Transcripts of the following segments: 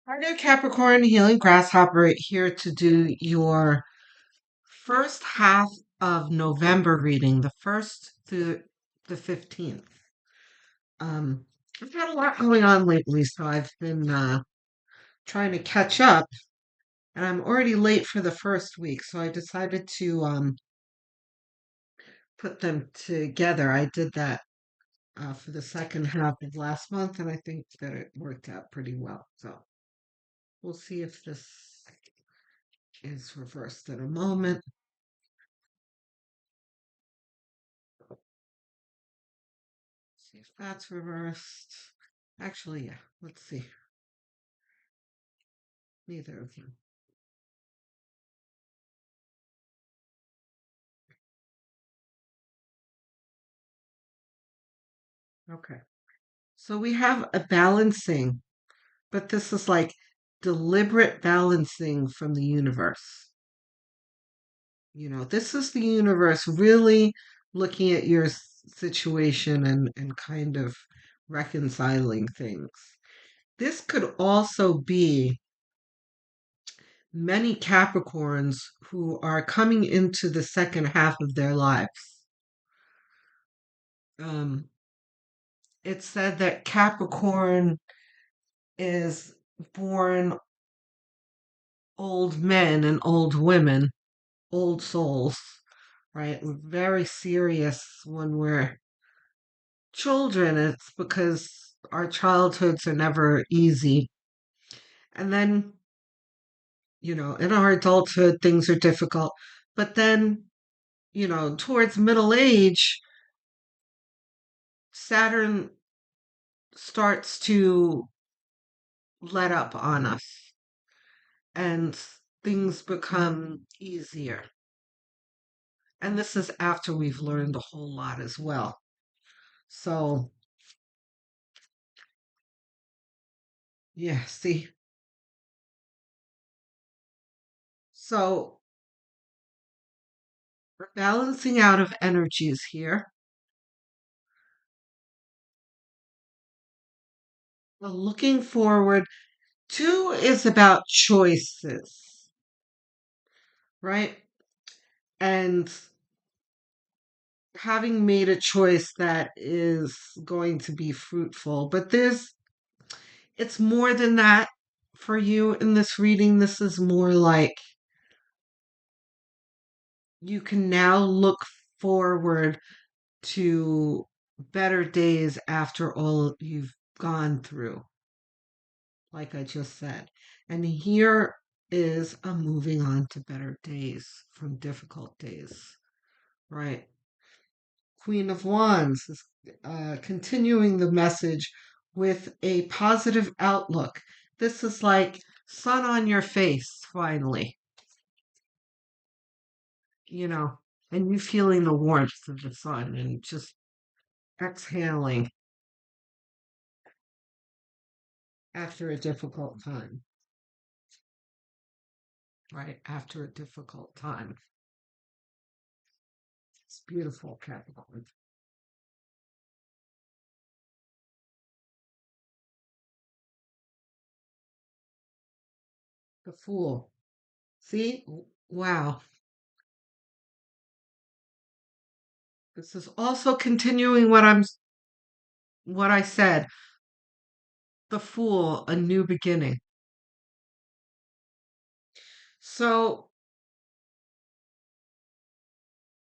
Hi there, Capricorn, Healing Grasshopper here to do your first half of November reading, the 1st through the 15th. Um, I've had a lot going on lately, so I've been trying to catch up, and I'm already late for the first week, so I decided to put them together. I did that for the second half of last month, and I think that it worked out pretty well. So we'll see if this is reversed in a moment. See if that's reversed. Actually, yeah, let's see. Neither of them. Okay. So we have a balancing, but this is like deliberate balancing from the universe. This is the universe really looking at your situation and kind of reconciling things. This could also be many Capricorns who are coming into the second half of their lives. Um, it's said that Capricorn is born old men and old women, old souls, right? We're very serious when we're children. It's because our childhoods are never easy. And then, in our adulthood, things are difficult. But then, towards middle age, Saturn starts to let up on us and things become easier. And this is after we've learned a whole lot as well. So, yeah, see. So, we're balancing out of energies here. We're looking forward. Two is about choices, right? And having made a choice that is going to be fruitful. But it's more than that for you in this reading. This is more like you can now look forward to better days after all you've gone through, like I just said. And here is a moving on to better days from difficult days, right? Queen of Wands is continuing the message with a positive outlook. This is like sun on your face, finally, you know, and you feeling the warmth of the sun and just exhaling after a difficult time, right? After a difficult time. It's beautiful, Capricorn. The Fool. See? Wow. This is also continuing what I said. The Fool, a new beginning. So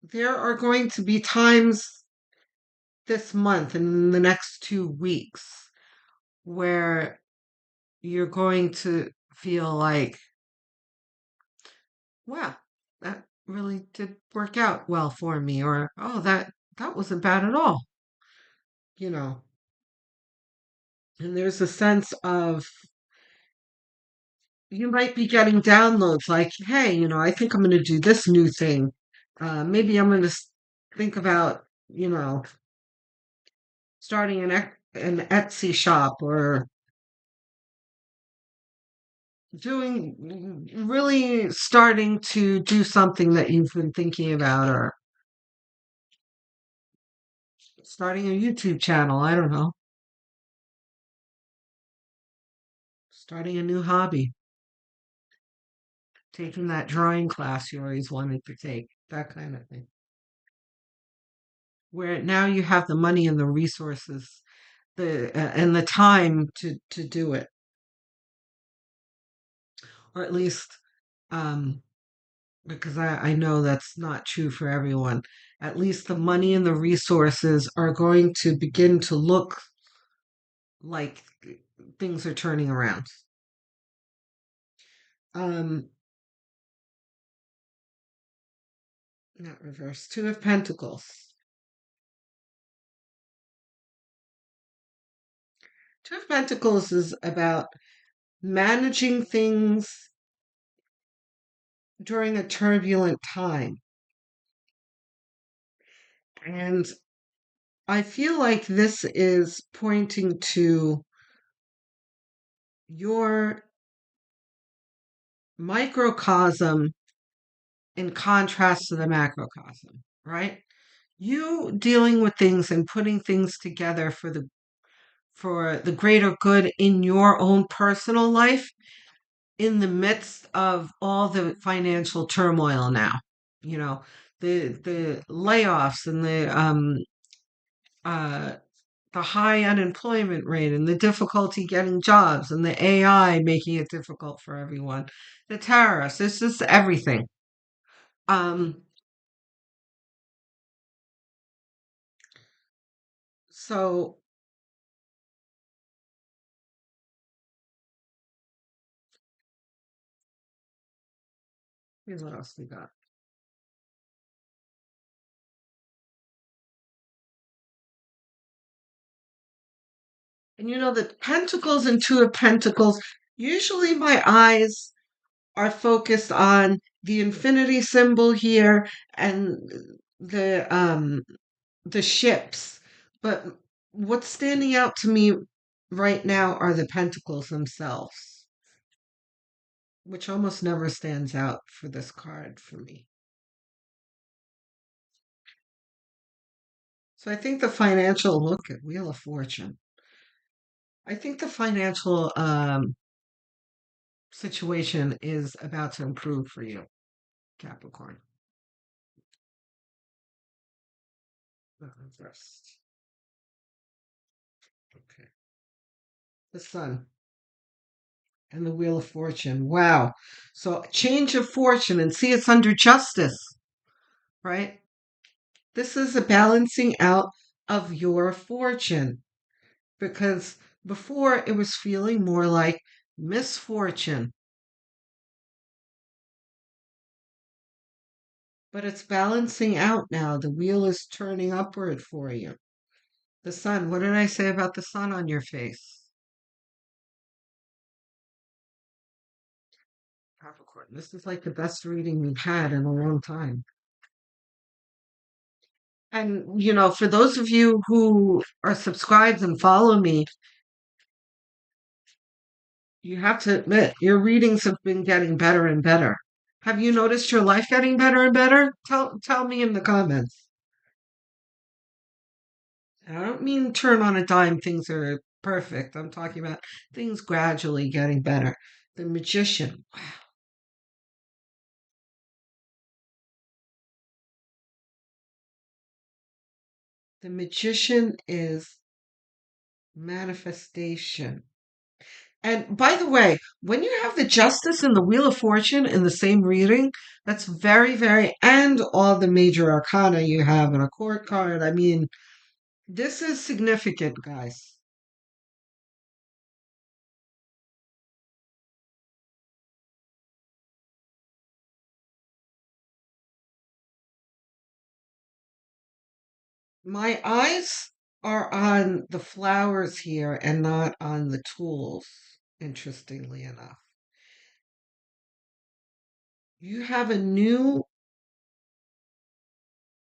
there are going to be times this month and in the next 2 weeks where you're going to feel like, wow, that really did work out well for me, or oh, that wasn't bad at all, you know. And there's a sense of you might be getting downloads like, hey, I think I'm going to do this new thing. Maybe I'm going to think about, starting an Etsy shop or really starting to do something that you've been thinking about or starting a YouTube channel. I don't know. Starting a new hobby, taking that drawing class you always wanted to take, that kind of thing. Where now you have the money and the resources, the and the time to do it, or at least um, because I know that's not true for everyone. At least the money and the resources are going to begin to look like things are turning around. Um, Not reverse. Two of Pentacles. Two of Pentacles is about managing things during a turbulent time. And I feel like this is pointing to your microcosm in contrast to the macrocosm, right? You dealing with things and putting things together for the greater good in your own personal life in the midst of all the financial turmoil now. You know, the layoffs and uh the high unemployment rate and the difficulty getting jobs and the AI making it difficult for everyone. The tariffs, it's just everything. Um so here's what else we got. And you know, the pentacles and two of pentacles, usually my eyes are focused on the infinity symbol here and the ships. But what's standing out to me right now are the pentacles themselves, which almost never stands out for this card for me. So I think the financial look at Wheel of Fortune. I think the financial situation is about to improve for you, Capricorn. First. Okay. The Sun and the Wheel of Fortune. Wow. So change of fortune and see it's under justice, right? This is a balancing out of your fortune because before it was feeling more like misfortune, but it's balancing out now. The wheel is turning upward for you. The sun, what did I say about the sun on your face? Capricorn, this is like the best reading we've had in a long time. And, you know, for those of you who are subscribed and follow me, you have to admit your readings have been getting better and better. Have you noticed your life getting better and better? Tell me in the comments. And I don't mean turn on a dime, things are perfect. I'm talking about things gradually getting better. The magician. The magician is manifestation. And by the way, when you have the Justice and the Wheel of Fortune in the same reading, that's very, very, and all the major arcana you have in a court card. I mean, this is significant, guys. My eyes are on the flowers here and not on the tools, interestingly enough. You have a new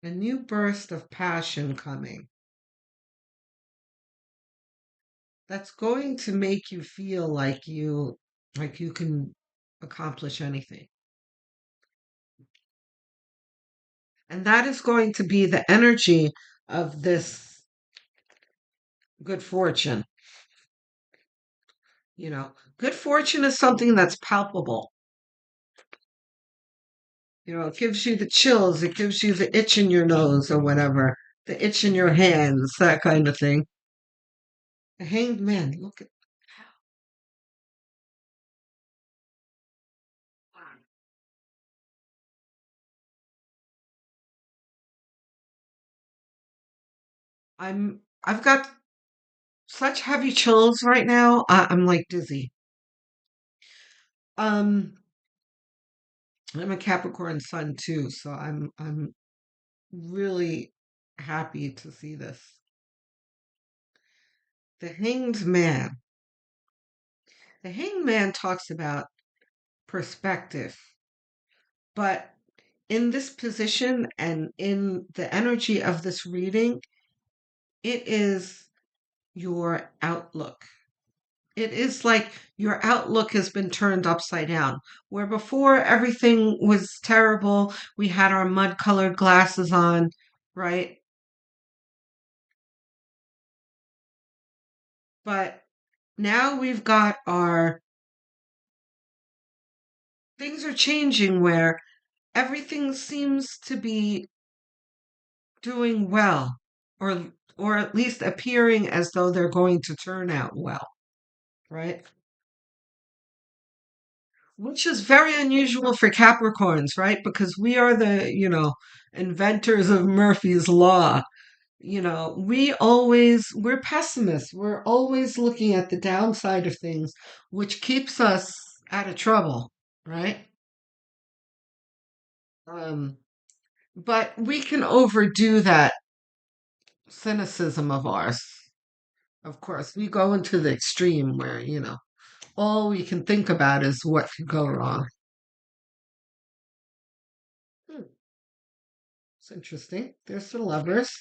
burst of passion coming that's going to make you feel like you can accomplish anything. And that is going to be the energy of this good fortune. You know, good fortune is something that's palpable. You know, it gives you the chills, it gives you the itch in your nose or whatever, the itch in your hands, that kind of thing. The hanged man, look at I've got such heavy chills right now. I'm like dizzy. Um, I'm a Capricorn sun too, so I'm really happy to see this. The hanged man. The hanged man talks about perspective, but in this position and in the energy of this reading, it is your outlook. It is like your outlook has been turned upside down. Where before everything was terrible, we had our mud colored glasses on, right? But now we've got our things are changing where everything seems to be doing well, or at least appearing as though they're going to turn out well, right? Which is very unusual for Capricorns, right? Because we are the, inventors of Murphy's Law. We're pessimists. We're always looking at the downside of things, which keeps us out of trouble, right? Um, but we can overdo that cynicism of ours. Of course, we go into the extreme where, all we can think about is what could go wrong. Hmm, it's interesting. There's the lovers.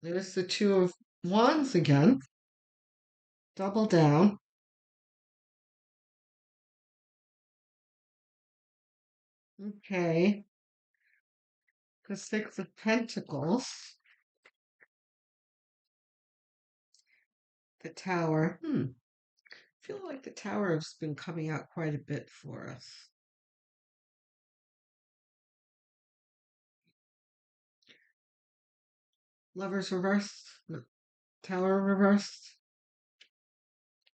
There's the two of wands again. Double down. Okay. The six of pentacles. The tower. I feel like the tower has been coming out quite a bit for us. Lovers reversed. No. Tower reversed.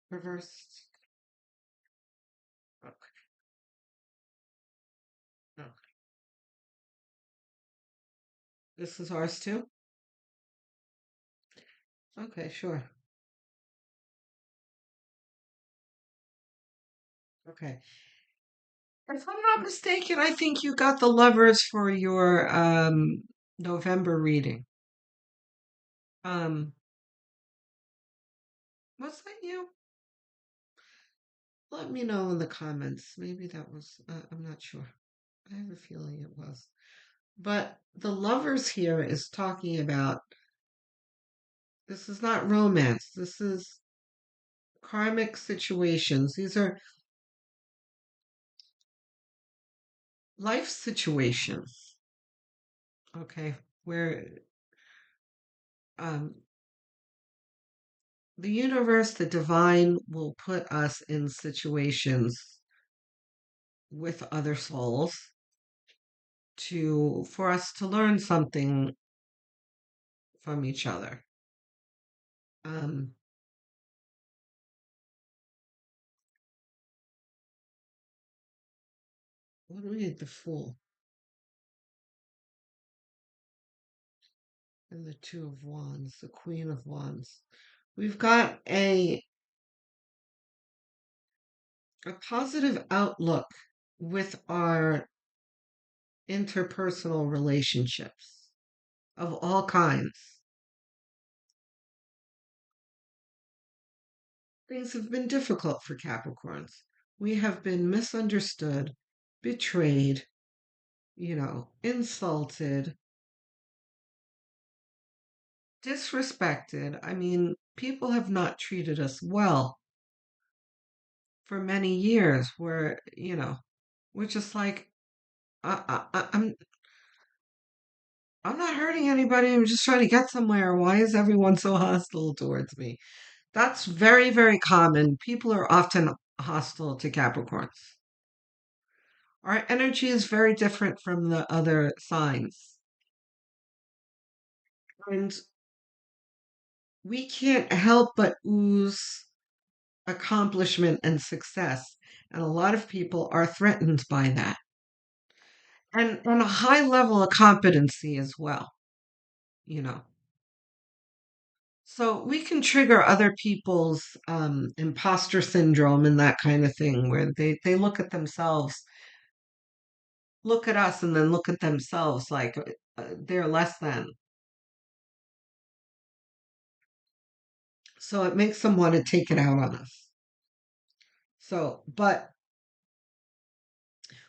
Reversed. Okay. Okay. This is ours too? Okay, sure. Okay. If I'm not mistaken, I think you got the lovers for your November reading. Um, was that you? Let me know in the comments. Maybe that was, I'm not sure. I have a feeling it was. But the lovers here is talking about this is not romance. This is karmic situations. These are life situations. Okay, where um, the universe, the divine, will put us in situations with other souls to for us to learn something from each other. Um, what do we need? The Fool and the Two of Wands, the Queen of Wands. We've got a positive outlook with our interpersonal relationships of all kinds. Things have been difficult for Capricorns. We have been misunderstood, betrayed, insulted, disrespected. I mean, people have not treated us well for many years where, we're just like, I'm not hurting anybody. I'm just trying to get somewhere. Why is everyone so hostile towards me? That's very, very common. People are often hostile to Capricorns. Our energy is very different from the other signs. And we can't help but ooze accomplishment and success. And a lot of people are threatened by that. And a high level of competency as well, you know. So we can trigger other people's imposter syndrome and that kind of thing, where they look at themselves, look at us, and then look at themselves like they're less than. So it makes them want to take it out on us. So, but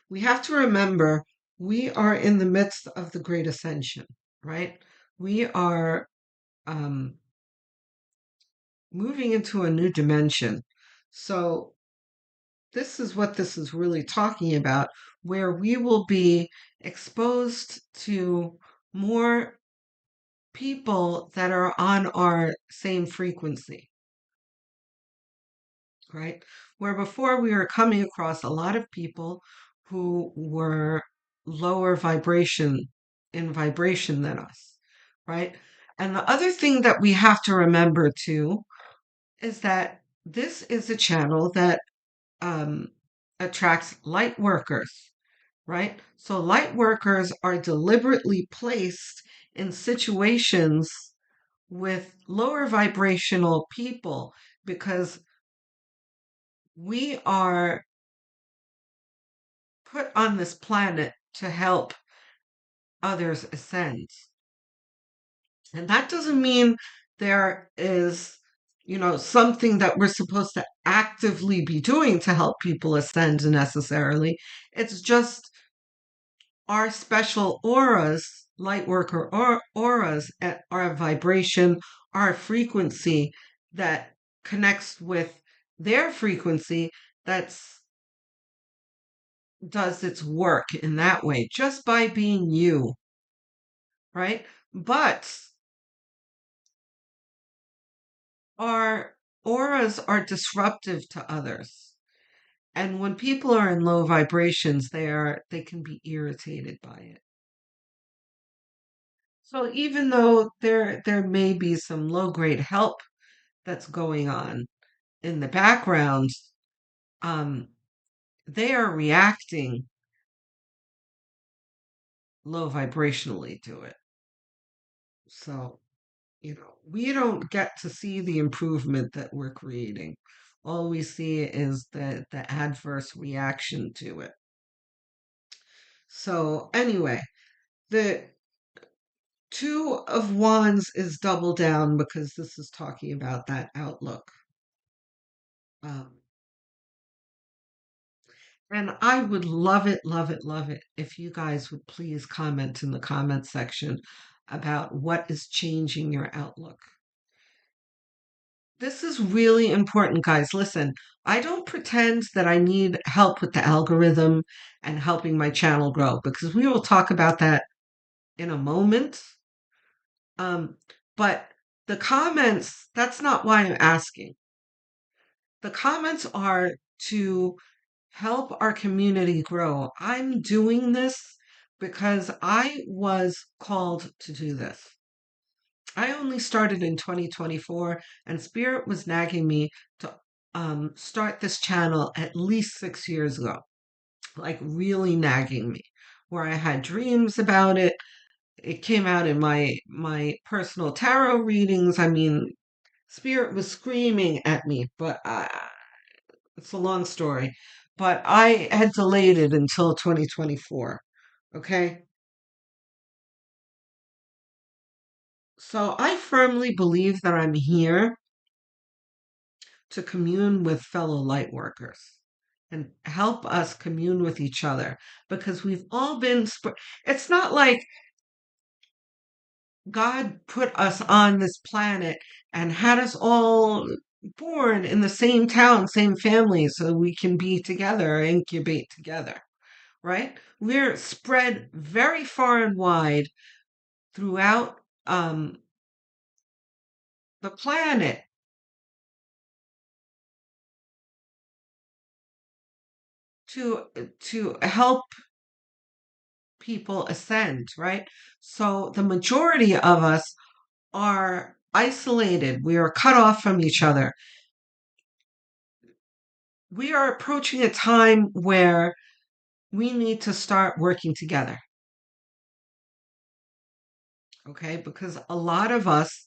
we have to remember we are in the midst of the Great Ascension, right? We are um, moving into a new dimension. So, this is what this is really talking about, where we will be exposed to more people that are on our same frequency, right? Where before we were coming across a lot of people who were lower vibration than us, right? And the other thing that we have to remember too is that this is a channel that um, attracts light workers, right? So light workers are deliberately placed in situations with lower vibrational people because we are put on this planet to help others ascend. And that doesn't mean there is, something that we're supposed to actively be doing to help people ascend necessarily. It's just our special auras, light worker auras, our vibration, our frequency that connects with their frequency that's does its work in that way just by being you, right? But our auras are disruptive to others. And when people are in low vibrations, they can be irritated by it. So even though there may be some low grade help that's going on in the background, um, they are reacting low vibrationally to it. So, we don't get to see the improvement that we're creating. All we see is the adverse reaction to it. So, anyway, the Two of Wands is double down because this is talking about that outlook. Um, and I would love it, love it, love it if you guys would please comment in the comment section about what is changing your outlook. This is really important, guys. Listen, I don't pretend that I need help with the algorithm and helping my channel grow because we will talk about that in a moment. But the comments, that's not why I'm asking. The comments are to help our community grow. I'm doing this because I was called to do this. I only started in 2024, and Spirit was nagging me to start this channel at least 6 years ago, like really nagging me, where I had dreams about it. It came out in my personal tarot readings. I mean, Spirit was screaming at me, but it's a long story. But I had delayed it until 2024. Okay. So I firmly believe that I'm here to commune with fellow light workers and help us commune with each other because we've all been. It's not like God put us on this planet and had us all born in the same town, same family, so we can be together, incubate together, right? We're spread very far and wide throughout the planet. to help people ascend, right? So the majority of us are isolated. We are cut off from each other. We are approaching a time where we need to start working together, okay? Because a lot of us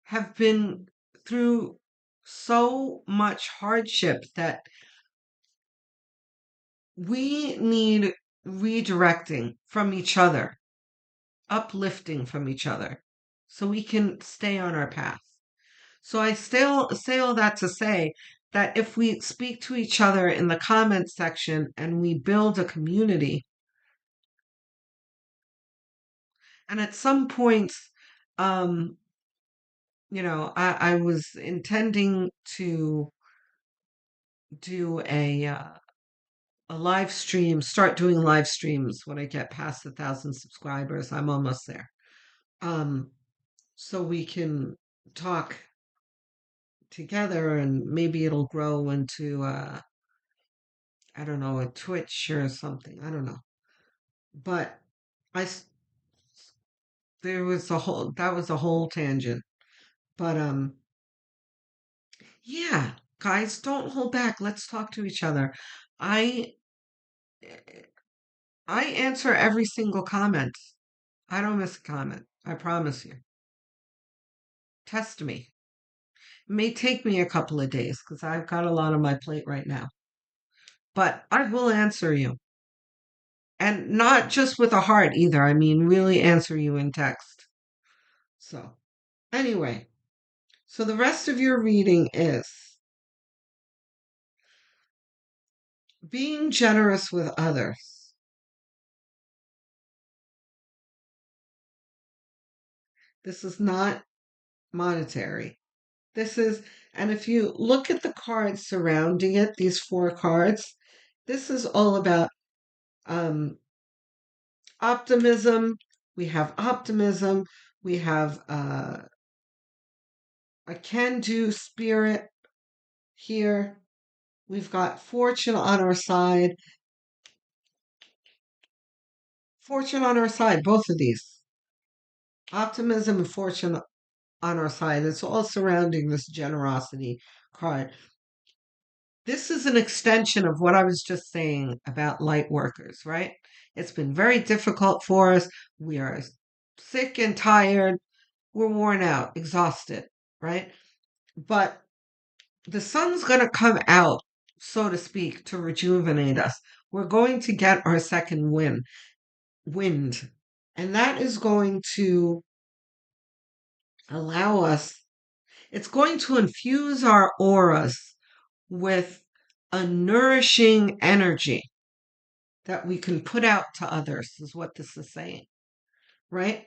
have been through so much hardship that we need redirecting from each other, uplifting from each other, so we can stay on our path. So I still say all that to say that if we speak to each other in the comments section and we build a community, and at some points, um, I was intending to do a live stream, start doing live streams when I get past 1,000 subscribers. I'm almost there. Um, so we can talk together and maybe it'll grow into I don't know, a Twitch or something. I don't know. But I there was a whole that was a whole tangent. But yeah, guys, don't hold back. Let's talk to each other. I I answer every single comment. I don't miss a comment. I promise you. Test me. It may take me a couple of days because I've got a lot on my plate right now. But I will answer you. And not just with a heart either. I mean, really answer you in text. So, anyway, so the rest of your reading is being generous with others. This is not monetary. This is, and if you look at the cards surrounding it, these four cards, this is all about um, optimism. We have optimism. We have a can do spirit here. We've got fortune on our side. Fortune on our side, both of these. Optimism and fortune on our side. It's all surrounding this generosity card. This is an extension of what I was just saying about light workers, right? It's been very difficult for us. We are sick and tired. We're worn out, exhausted, right? But the sun's going to come out, so to speak, to rejuvenate us. We're going to get our second wind, and that is going to allow us, it's going to infuse our auras with a nourishing energy that we can put out to others, is what this is saying, right?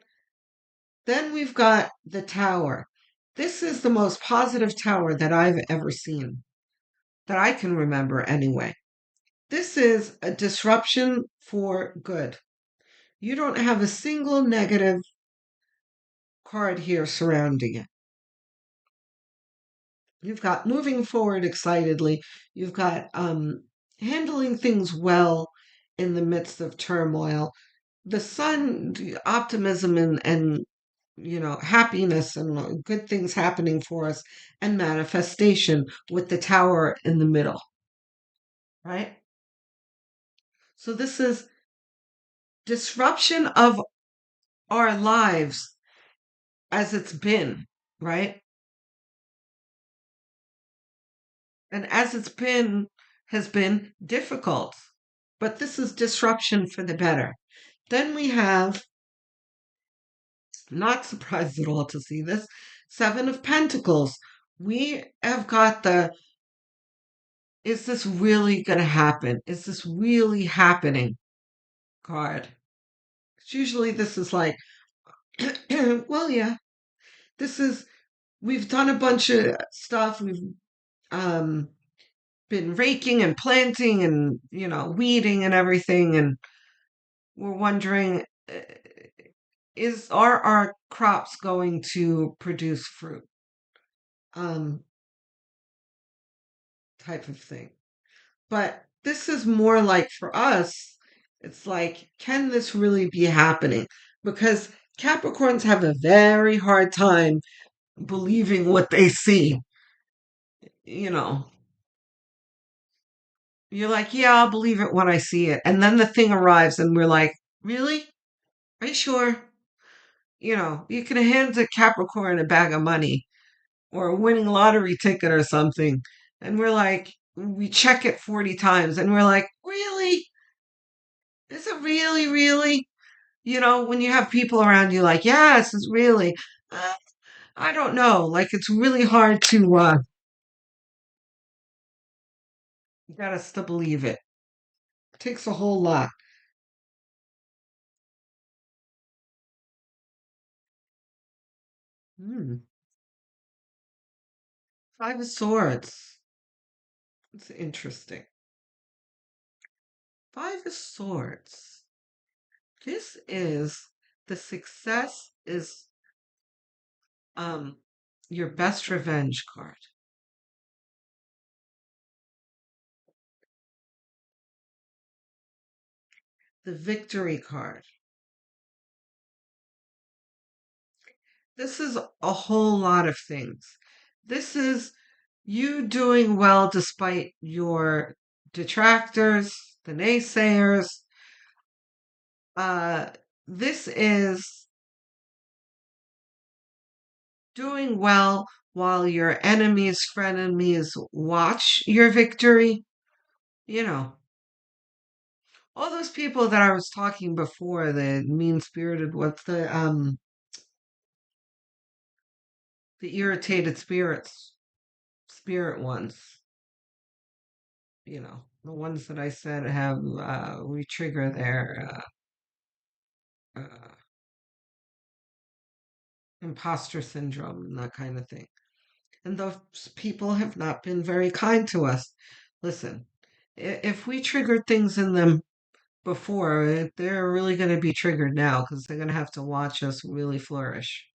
Then we've got the tower. This is the most positive tower that I've ever seen, that I can remember anyway. This is a disruption for good. You don't have a single negative card here surrounding it. You've got moving forward excitedly. You've got handling things well in the midst of turmoil. The sun, the optimism and happiness and good things happening for us, and manifestation with the tower in the middle, right? So this is disruption of our lives as it's been, right? And as it's been, has been difficult. But this is disruption for the better. Then we have, not surprised at all to see this, Seven of Pentacles. We have got the, is this really going to happen? Is this really happening card? Usually this is like, well, yeah, this is, we've done a bunch of stuff. We've um, been raking and planting and, weeding and everything. And we're wondering, are our crops going to produce fruit? Um, type of thing. But this is more like for us, it's like, can this really be happening? Because Capricorns have a very hard time believing what they see. You know, you're like, yeah, I'll believe it when I see it. And then the thing arrives and we're like, really? Are you sure? You can hand a Capricorn a bag of money or a winning lottery ticket or something. And we're like, we check it 40 times and we're like, really? Is it really, really? When you have people around you like, yes, it's really, uh, I don't know. Like, it's really hard to get us to believe it. It takes a whole lot. Hmm. Five of Swords. It's interesting. Five of Swords. This is the success is um your best revenge card. The victory card. This is a whole lot of things. This is you doing well despite your detractors, the naysayers. Uh, this is doing well while your enemies, frenemies watch your victory. You know, all those people that I was talking before, the mean spirited, what's the irritated spirit ones. The ones that I said have we trigger their imposter syndrome and that kind of thing. And those people have not been very kind to us. Listen, if we triggered things in them before, they're really going to be triggered now because they're going to have to watch us really flourish.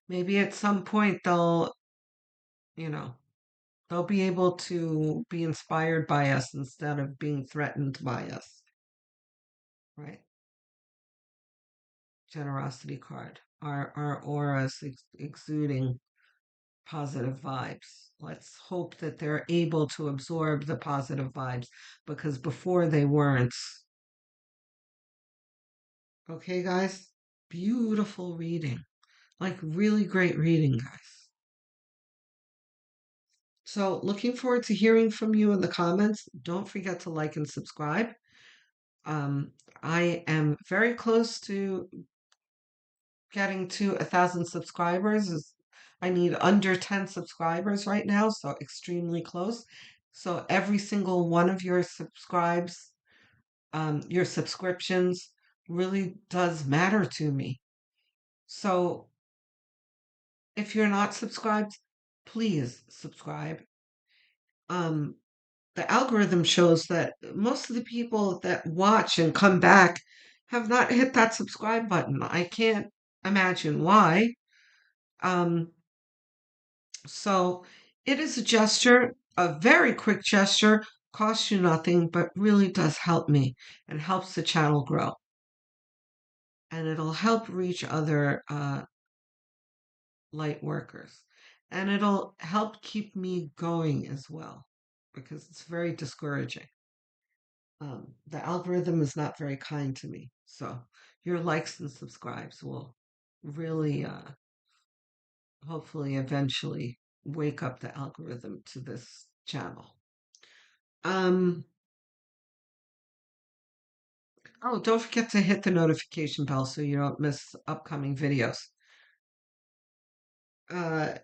Maybe at some point you know, they'll be able to be inspired by us instead of being threatened by us. Right? Generosity card. Our auras exuding positive vibes. Let's hope that they're able to absorb the positive vibes because before they weren't. Okay, guys? Beautiful reading. Like, really great reading, guys. So, looking forward to hearing from you in the comments. Don't forget to like and subscribe. Um, I am very close to getting to 1,000 subscribers. I need under 10 subscribers right now, so extremely close. So every single one of your subscriptions really does matter to me. So if you're not subscribed, please subscribe. Um, the algorithm shows that most of the people that watch and come back have not hit that subscribe button. I can't imagine why. Um, So it is a gesture, a very quick gesture, costs you nothing, but really does help me and helps the channel grow. And it'll help reach other light workers. And it'll help keep me going as well because it's very discouraging. The algorithm is not very kind to me. So your likes and subscribes will really, hopefully, eventually wake up the algorithm to this channel. Um, oh, don't forget to hit the notification bell so you don't miss upcoming videos. Uh,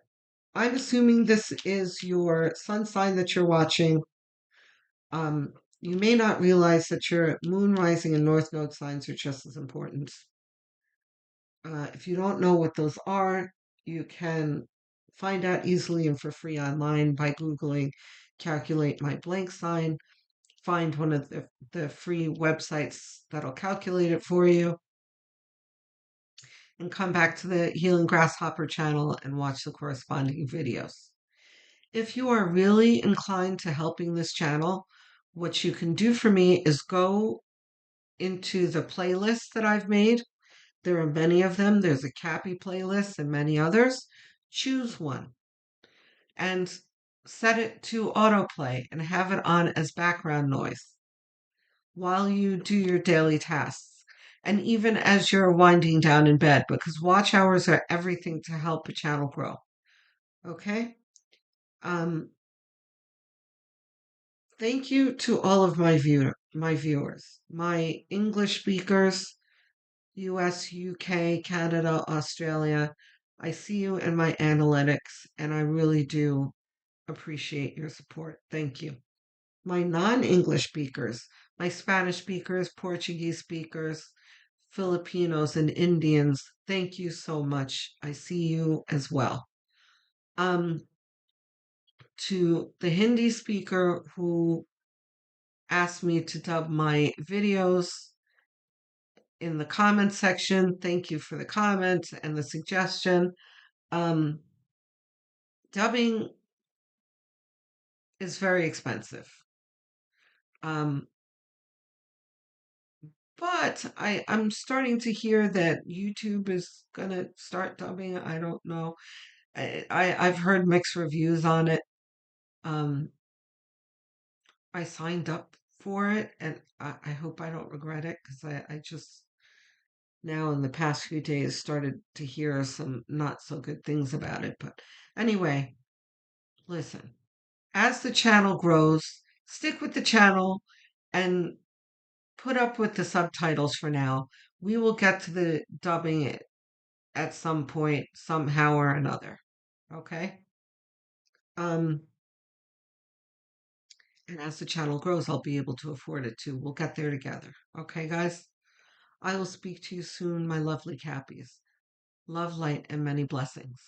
I'm assuming this is your sun sign that you're watching. Um, you may not realize that your moon, rising, and north node signs are just as important. If you don't know what those are, you can find out easily and for free online by Googling calculate my blank sign. Find one of the free websites that'll calculate it for you and come back to the Healing Grasshopper channel and watch the corresponding videos. If you are really inclined to helping this channel, what you can do for me is go into the playlist that I've made. There are many of them. There's a Cappy playlist and many others. Choose one and set it to autoplay and have it on as background noise while you do your daily tasks. And even as you're winding down in bed, because watch hours are everything to help a channel grow. Okay? Um, Thank you to all of my viewers, my English speakers, US, UK, Canada, Australia. I see you in my analytics, and I really do appreciate your support. Thank you. My non-English speakers, my Spanish speakers, Portuguese speakers, Filipinos, and Indians, thank you so much. I see you as well. Um, to the Hindi speaker who asked me to dub my videos in the comment section. Thank you for the comment and the suggestion. Um, Dubbing is very expensive. Um, but I'm starting to hear that YouTube is gonna start dubbing. I don't know. I've heard mixed reviews on it. Um, I signed up for it, and I hope I don't regret it because I just now in the past few days started to hear some not so good things about it. But anyway, listen, as the channel grows, stick with the channel and put up with the subtitles for now. We will get to the dubbing it at some point, somehow or another. Okay? Um, and as the channel grows, I'll be able to afford it too. We'll get there together. Okay, guys? I will speak to you soon, my lovely Cappies. Love, light, and many blessings.